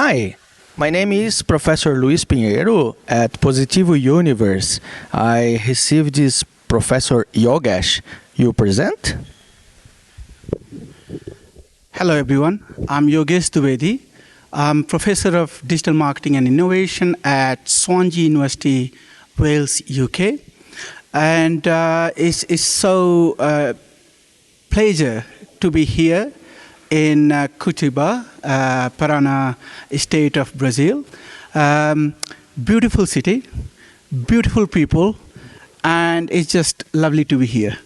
Hi, my name is Professor Luis Pinheiro at Positivo Universe. I received this Professor Yogesh. You present? Hello everyone, I'm Yogesh Dwivedi. I'm Professor of Digital Marketing and Innovation at Swansea University, Wales, UK. And it's so pleasure to be here in Curitiba, Paraná state of Brazil. Beautiful city, beautiful people, and it's just lovely to be here.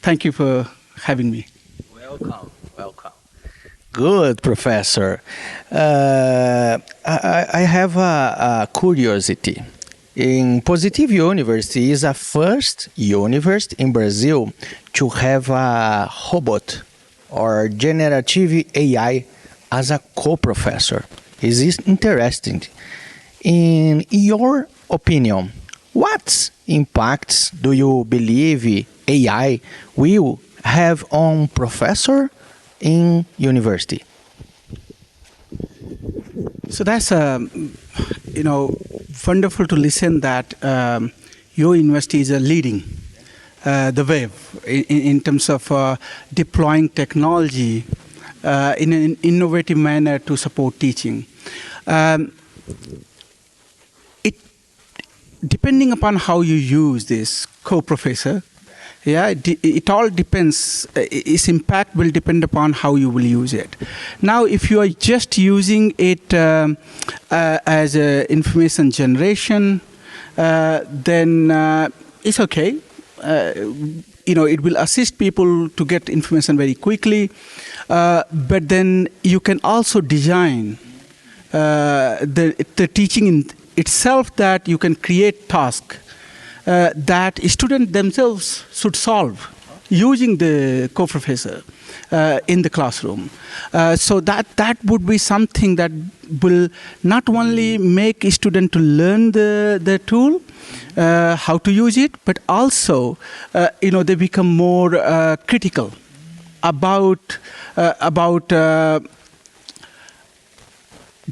Thank you for having me. Welcome. Good, Professor. I have a curiosity. In Positivo University is the first university in Brazil to have a robot or generative AI as a co-professor. Is this interesting? In your opinion, what impacts do you believe AI will have on professor in university? So that's wonderful to listen that your university is leading the wave in terms of deploying technology in an innovative manner to support teaching. Depending upon how you use this co-professor, it all depends. Its impact will depend upon how you will use it. Now, if you are just using it as information generation, then it's okay. It will assist people to get information very quickly. But then you can also design the teaching in itself, that you can create tasks that students themselves should solve using the co-professor in the classroom. So that would be something that will not only make a student to learn the tool, how to use it, but also they become more critical about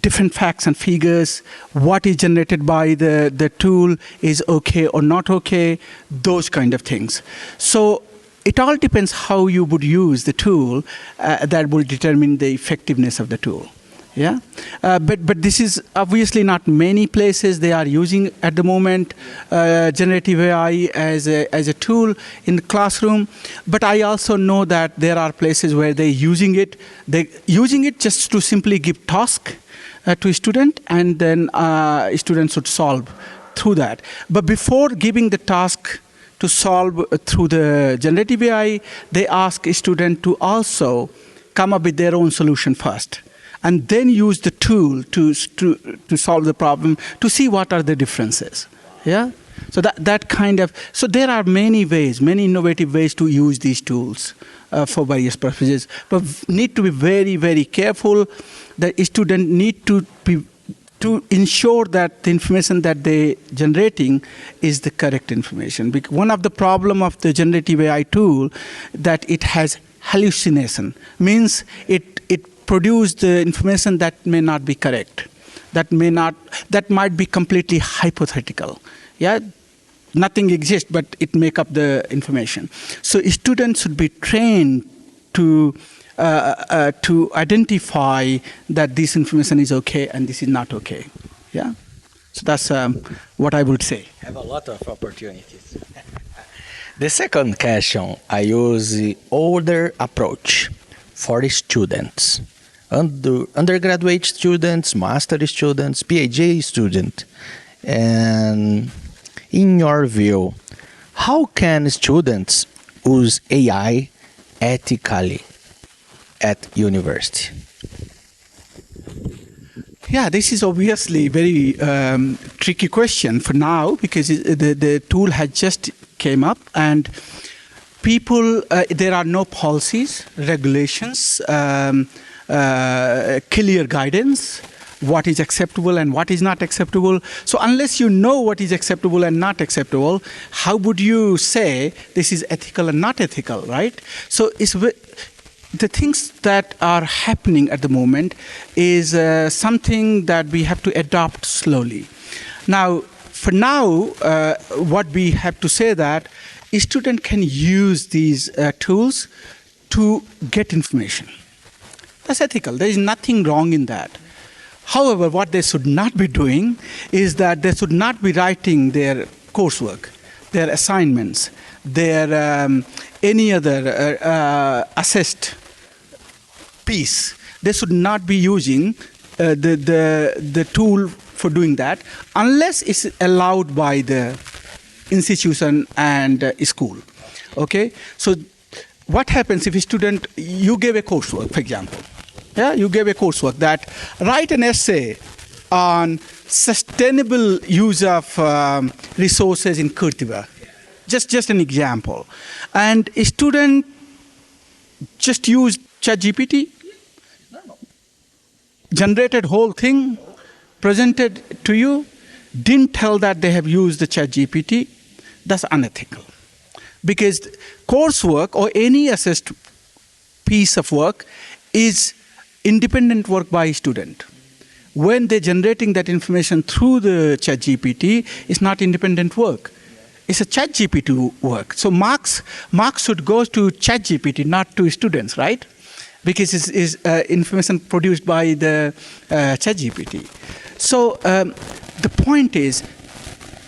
different facts and figures, what is generated by the tool is okay or not okay, those kind of things. So it all depends how you would use the tool that will determine the effectiveness of the tool. Yeah, but this is obviously not many places they are using at the moment generative AI as a tool in the classroom. But I also know that there are places where they're using it. They're using it just to simply give task to a student, and then students should solve through that. But before giving the task to solve through the generative AI, they ask a student to also come up with their own solution first, and then use the tool to solve the problem, to see what are the differences. Yeah. So so there are many ways, many innovative ways to use these tools for various purposes, but need to be very, very careful. The student need to ensure that the information that they generating is the correct information. Because one of the problem of the generative AI tool that it has hallucination, means it produce the information that may not be correct, that might be completely hypothetical. Yeah. Nothing exists, but it make up the information. So students should be trained to identify that this information is okay and this is not okay. Yeah. So that's what I would say. Have a lot of opportunities. The second question, I use the older approach for the students, undergraduate students, master students, PhD students, and in your view, how can students use AI ethically at university? Yeah, this is obviously a very tricky question for now, because the tool has just came up, and people, there are no policies, regulations, clear guidance, what is acceptable and what is not acceptable. So unless you know what is acceptable and not acceptable, how would you say this is ethical and not ethical, right? So the things that are happening at the moment is something that we have to adopt slowly. Now, for now, what we have to say that a student can use these tools to get information. That's ethical. There is nothing wrong in that. However, what they should not be doing is that they should not be writing their coursework, their assignments, their any other assessed piece. They should not be using the tool for doing that unless it's allowed by the institution and school. Okay, so what happens if a student, you gave a coursework, for example, yeah, you gave a coursework that write an essay on sustainable use of resources in Kurtiva. Just an example. And a student just used ChatGPT, generated whole thing, presented to you, didn't tell that they have used the ChatGPT. That's unethical. Because coursework or any assessed piece of work is independent work by a student. When they're generating that information through the ChatGPT, it's not independent work. It's a ChatGPT work. So marks should go to ChatGPT, not to students, right? Because it's information produced by the ChatGPT. So the point is,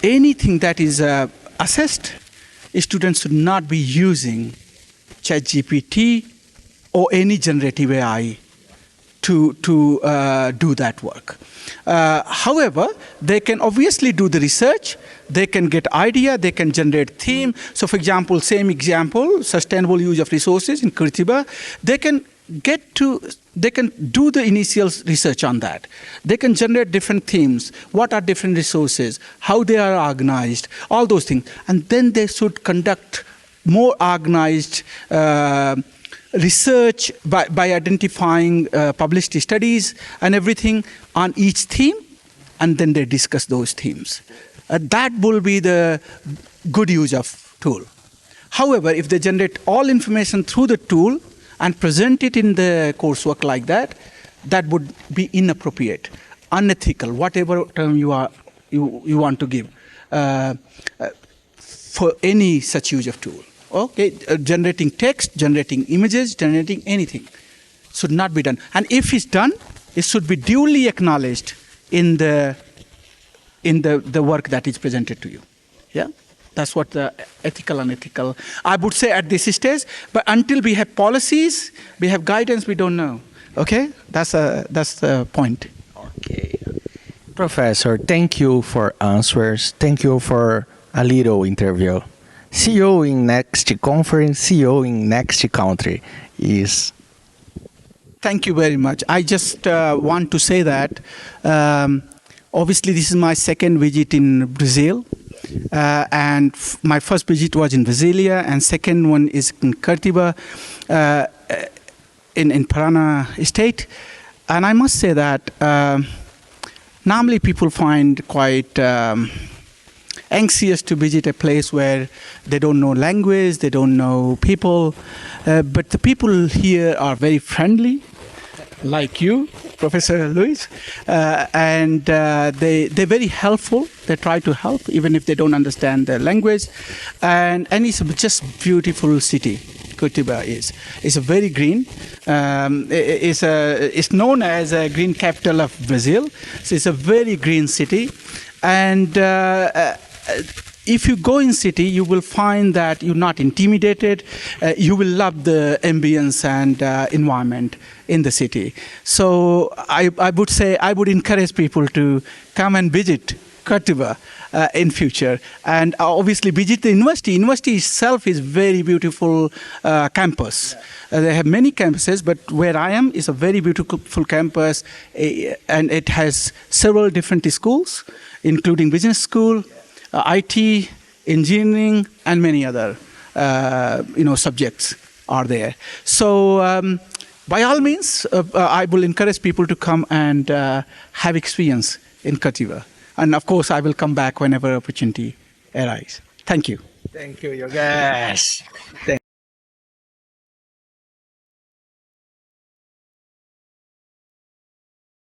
anything that is assessed, students should not be using ChatGPT or any generative AI to do that work. However, they can obviously do the research, they can get idea, they can generate theme. So for example, same example, sustainable use of resources in Kuritiba, they can do the initial research on that. They can generate different themes, what are different resources, how they are organized, all those things. And then they should conduct more organized research by identifying published studies and everything on each theme, and then they discuss those themes. That will be the good use of tool. However, if they generate all information through the tool and present it in the coursework like that, that would be inappropriate, unethical, whatever term you want to give for any such use of tool. Okay, generating text, generating images, generating anything should not be done. And if it's done, it should be duly acknowledged in the work that is presented to you. Yeah, that's what the ethical, unethical, I would say at this stage. But until we have policies, we have guidance, we don't know. Okay, that's the point. Okay, Professor, thank you for answers. Thank you for a little interview. See you in next conference, see you in next country. Thank you very much. I just want to say that obviously this is my second visit in Brazil. And my first visit was in Brasilia, and second one is in Curitiba in Paraná state. And I must say that normally people find quite anxious to visit a place where they don't know language, they don't know people, but the people here are very friendly, like you, Professor Luis, and they're very helpful. They try to help even if they don't understand the language, and it's just beautiful city. Curitiba is. It's a very green. It's known as a green capital of Brazil. So it's a very green city, and if you go in city, you will find that you're not intimidated. You will love the ambience and environment in the city. So I would say I would encourage people to come and visit Curitiba in future, and obviously visit the university. University itself is very beautiful campus. They have many campuses, but where I am is a very beautiful campus, and it has several different schools, including business school, IT, engineering, and many other subjects are there. So by all means, I will encourage people to come and have experience in Curitiba. And of course, I will come back whenever opportunity arises. Thank you. Thank you, Yogesh.